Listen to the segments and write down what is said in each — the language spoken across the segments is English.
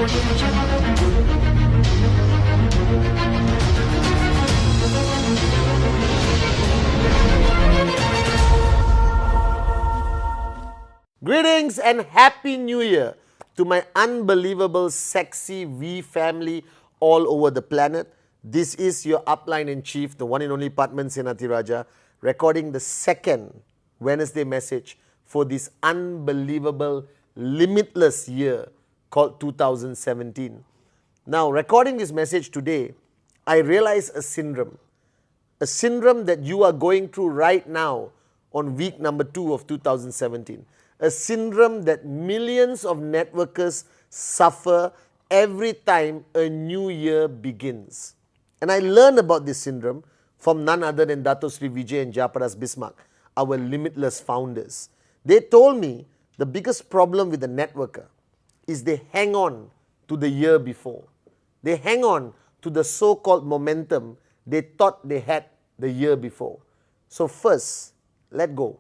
Greetings and Happy New Year to my unbelievable sexy V family all over the planet. This is your upline in chief, the one and only Padman Senatiraja, recording the second Wednesday message for this unbelievable, limitless year called 2017. Now, recording this message today, I realize a syndrome that you are going through right now on week number 2 of 2017. A syndrome that millions of networkers suffer every time a new year begins. And I learned about this syndrome from none other than Dato Sri Vijay and Jayaprakash Bismarck, our limitless founders. They told me the biggest problem with the networker is they hang on to the year before. They hang on to the so-called momentum they thought they had the year before. So first, let go.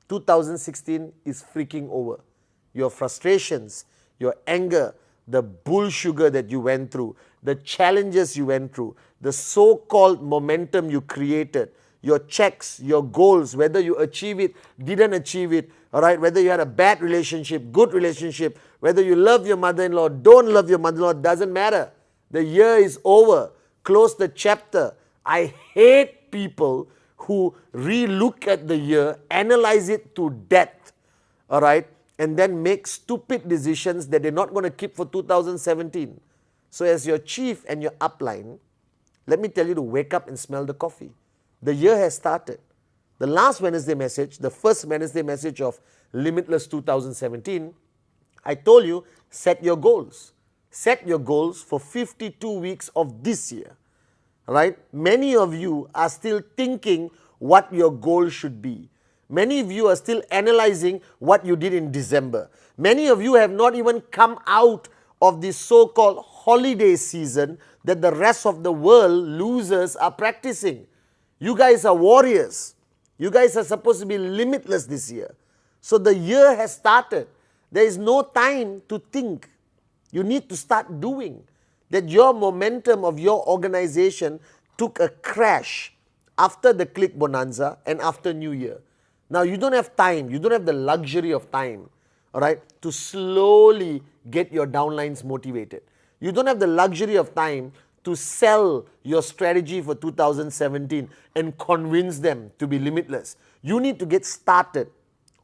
2016 is freaking over. Your frustrations, your anger, the bull sugar that you went through, the challenges you went through, the so-called momentum you created, your checks, your goals, whether you achieve it, didn't achieve it, all right, whether you had a bad relationship, good relationship, whether you love your mother-in-law, don't love your mother-in-law, doesn't matter. The year is over. Close the chapter. I hate people who re-look at the year, analyze it to death, all right, and then make stupid decisions that they're not going to keep for 2017. So as your chief and your upline, let me tell you to wake up and smell the coffee. The year has started. The last Wednesday message, the first Wednesday message of Limitless 2017, I told you, set your goals. Set your goals for 52 weeks of this year. Right? Many of you are still thinking what your goal should be. Many of you are still analyzing what you did in December. Many of you have not even come out of this so-called holiday season that the rest of the world losers are practicing. You guys are warriors. You guys are supposed to be limitless this year. So the year has started. There is no time to think. You need to start doing. That your momentum of your organization took a crash after the Click Bonanza and after New Year. Now you don't have time, you don't have the luxury of time, all right, to slowly get your downlines motivated. You don't have the luxury of time to sell your strategy for 2017 and convince them to be limitless. You need to get started,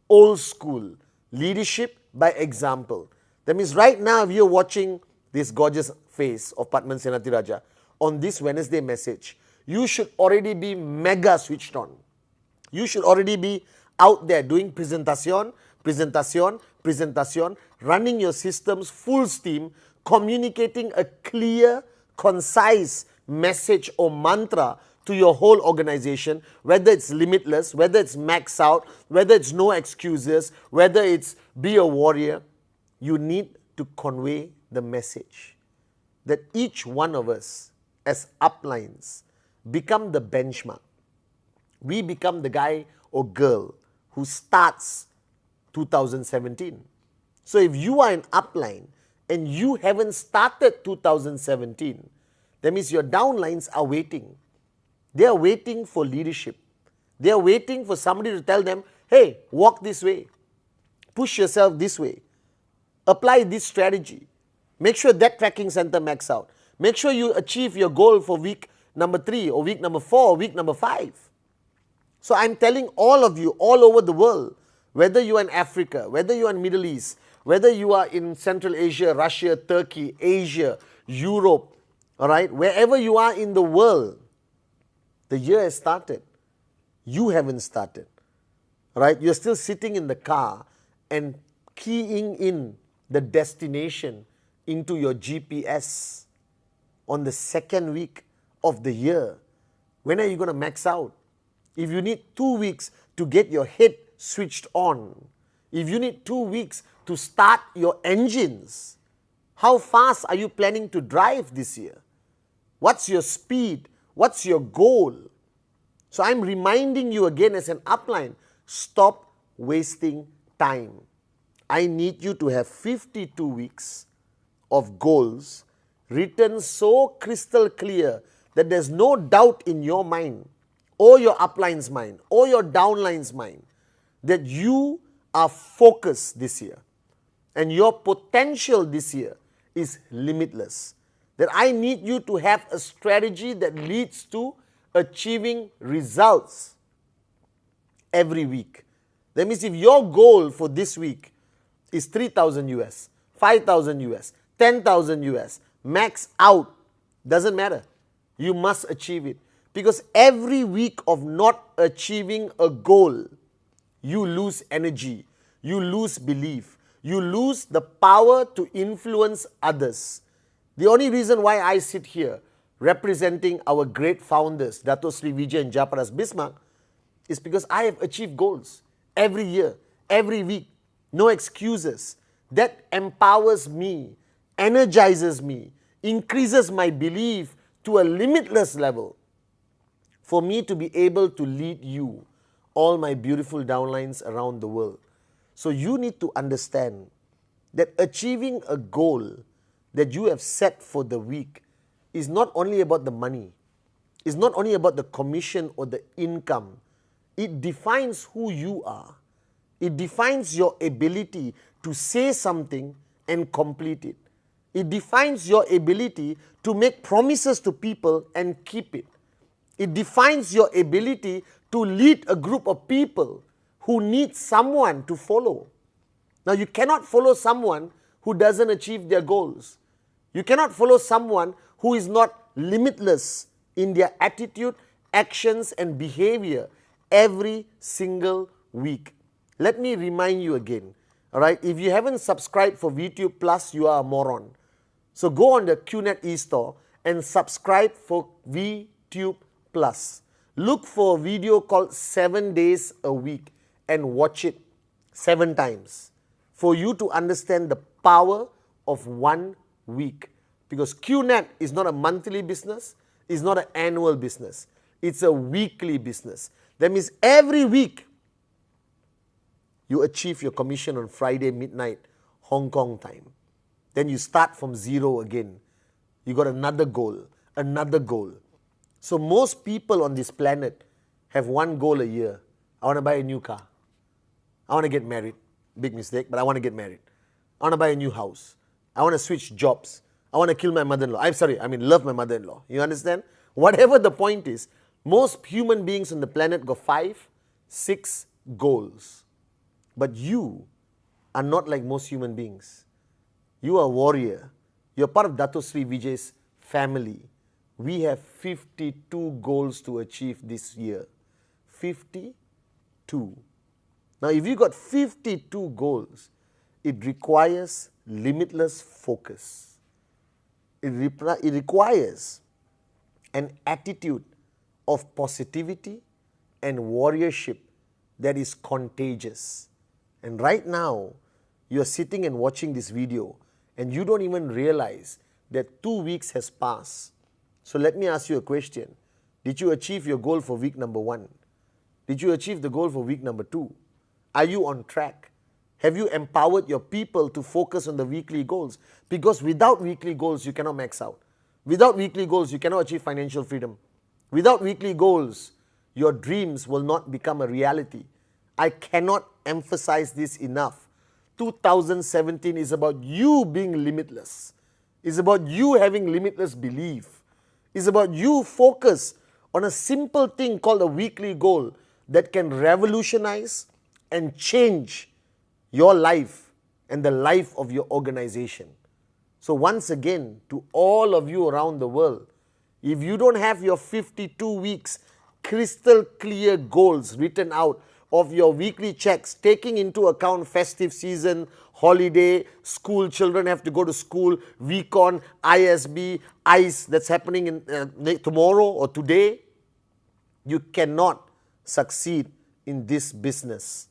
old school, leadership by example. That means right now if you're watching this gorgeous face of Padman Senatiraja on this Wednesday message, you should already be mega switched on. You should already be out there doing presentation, running your systems full steam, communicating a clear, concise message or mantra to your whole organization, whether it's limitless, whether it's max out, whether it's no excuses, whether it's be a warrior. You need to convey the message that each one of us as uplines become the benchmark. We become the guy or girl who starts 2017. So if you are an upline and you haven't started 2017, that means your downlines are waiting. They are waiting for leadership. They are waiting for somebody to tell them, hey, walk this way, push yourself this way, apply this strategy. Make sure that tracking center max out. Make sure you achieve your goal for week number 3 or week number 4 or week number 5. So I'm telling all of you all over the world, whether you are in Africa, whether you are in Middle East, whether you are in Central Asia, Russia, Turkey, Asia, Europe, all right, wherever you are in the world, the year has started. You haven't started, all right? You're still sitting in the car and keying in the destination into your GPS on the second week of the year. When are you going to max out? If you need 2 weeks to get your head switched on, if you need 2 weeks to start your engines, how fast are you planning to drive this year? What's your speed? What's your goal? So I'm reminding you again as an upline, stop wasting time. I need you to have 52 weeks of goals written so crystal clear that there's no doubt in your mind or your upline's mind or your downline's mind that you are focused this year and your potential this year is limitless. That I need you to have a strategy that leads to achieving results every week. That means if your goal for this week is 3,000 US, 5,000 US, 10,000 US, max out, doesn't matter. You must achieve it. Because every week of not achieving a goal, you lose energy, you lose belief, you lose the power to influence others. The only reason why I sit here representing our great founders, Dato Sri Vijay and Japaras Bismarck, is because I have achieved goals every year, every week. No excuses. That empowers me, energizes me, increases my belief to a limitless level for me to be able to lead you, all my beautiful downlines around the world. So you need to understand that achieving a goal that you have set for the week is not only about the money, it's not only about the commission or the income. It defines who you are. It defines your ability to say something and complete it. It defines your ability to make promises to people and keep it. It defines your ability to lead a group of people who need someone to follow. Now, you cannot follow someone who doesn't achieve their goals. You cannot follow someone who is not limitless in their attitude, actions, and behavior every single week. Let me remind you again, all right? If you haven't subscribed for VTube Plus, you are a moron. So go on the QNet eStore and subscribe for VTube Plus. Look for a video called 7 Days a Week and watch it 7 times for you to understand the power of 1 week. Because QNet is not a monthly business, it's not an annual business, it's a weekly business. That means every week you achieve your commission on Friday midnight, Hong Kong time. Then you start from zero again. You got another goal, another goal. So most people on this planet have one goal a year. I want to buy a new car. I want to get married. Big mistake, but I want to get married. I want to buy a new house. I want to switch jobs. I want to kill my mother-in-law. Love my mother-in-law. You understand? Whatever the point is, most human beings on the planet got 5, 6 goals. But you are not like most human beings. You are a warrior. You're part of Dato Sri Vijay's family. We have 52 goals to achieve this year. 52. Now, if you got 52 goals, it requires limitless focus. It requires an attitude of positivity and warriorship that is contagious. And right now, you're sitting and watching this video and you don't even realize that 2 weeks has passed. So let me ask you a question. Did you achieve your goal for week number 1? Did you achieve the goal for week number 2? Are you on track? Have you empowered your people to focus on the weekly goals? Because without weekly goals, you cannot max out. Without weekly goals, you cannot achieve financial freedom. Without weekly goals, your dreams will not become a reality. I cannot emphasize this enough. 2017 is about you being limitless. It's about you having limitless belief. It's about you focus on a simple thing called a weekly goal that can revolutionize and change your life and the life of your organization. So once again, to all of you around the world, if you don't have your 52 weeks crystal clear goals written out of your weekly checks, taking into account festive season, holiday, school, children have to go to school, week-on, ISB, ICE that's happening in tomorrow or today, you cannot succeed in this business.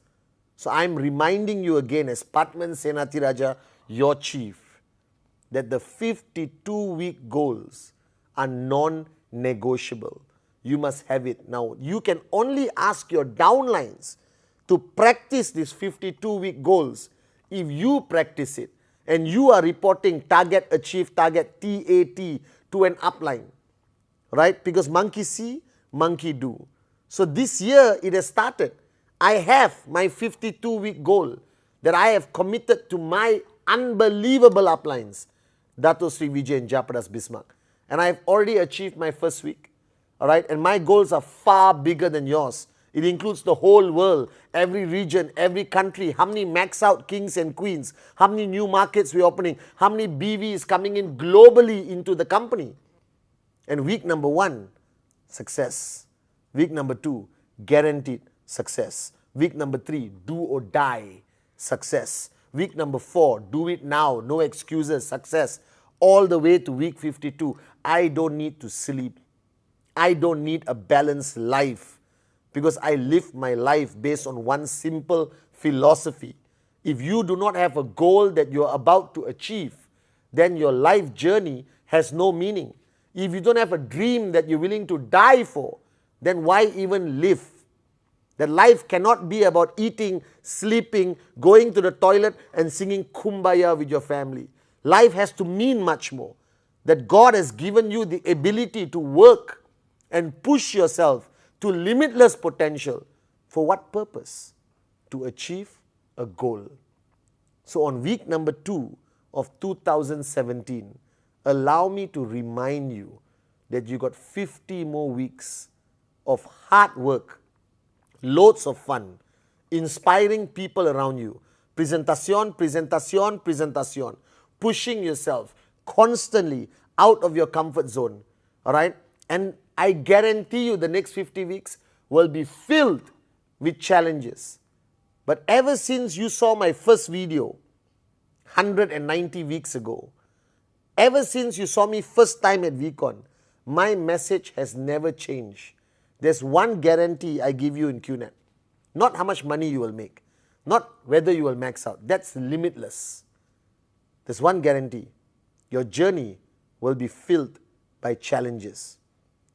So I'm reminding you again as Pathman Senathirajah, your chief, that the 52-week goals are non-negotiable. You must have it. Now, you can only ask your downlines to practice these 52-week goals if you practice it. and you are reporting target achieved, target TAT to an upline, right? Because monkey see, monkey do. So this year it has started. I have my 52-week goal that I have committed to my unbelievable uplines, Dato Sri Vijay and Japadas Bismarck. And I have already achieved my first week. All right, and my goals are far bigger than yours. It includes the whole world, every region, every country, how many max out kings and queens, how many new markets we're opening, how many BVs coming in globally into the company. And week number 1, success. Week number 2, guaranteed success. Week number 3, do or die, success. Week number 4, do it now, no excuses, success. All the way to week 52, I don't need to sleep. I don't need a balanced life because I live my life based on one simple philosophy. If you do not have a goal that you're about to achieve, then your life journey has no meaning. If you don't have a dream that you're willing to die for, then why even live? That life cannot be about eating, sleeping, going to the toilet and singing Kumbaya with your family. Life has to mean much more. That God has given you the ability to work and push yourself to limitless potential. For what purpose? To achieve a goal. So on week number 2 of 2017, allow me to remind you that you got 50 more weeks of hard work, loads of fun, inspiring people around you. Presentación, presentación, presentación. Pushing yourself constantly out of your comfort zone. All right? And I guarantee you the next 50 weeks will be filled with challenges. But ever since you saw my first video, 190 weeks ago, ever since you saw me first time at VCon, my message has never changed. There's one guarantee I give you in QNet. Not how much money you will make. Not whether you will max out. That's limitless. There's one guarantee. Your journey will be filled by challenges.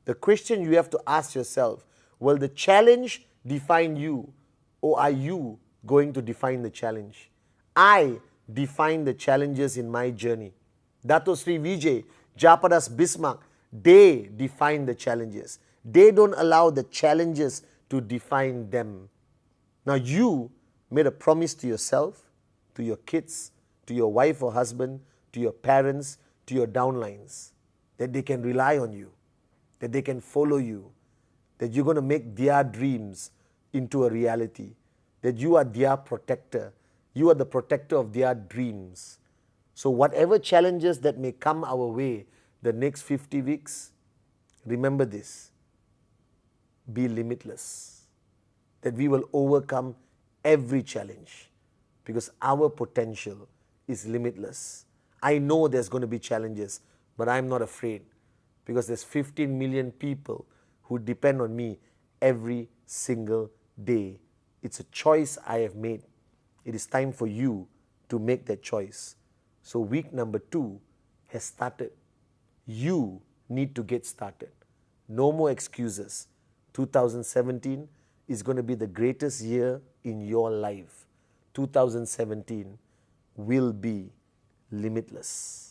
The question you have to ask yourself, will the challenge define you, or are you going to define the challenge? I define the challenges in my journey. Dato Sri Vijay, Japadas Bismarck, they define the challenges. They don't allow the challenges to define them. Now you made a promise to yourself, to your kids, to your wife or husband, to your parents, to your downlines, that they can rely on you, that they can follow you, that you're going to make their dreams into a reality, that you are their protector, you are the protector of their dreams. So whatever challenges that may come our way the next 50 weeks, remember this, be limitless, that we will overcome every challenge because our potential is limitless. I know there's going to be challenges, but I'm not afraid because there's 15 million people who depend on me every single day. It's a choice I have made. It is time for you to make that choice. So week number 2 has started. You need to get started. No more excuses. 2017 is going to be the greatest year in your life. 2017 will be limitless.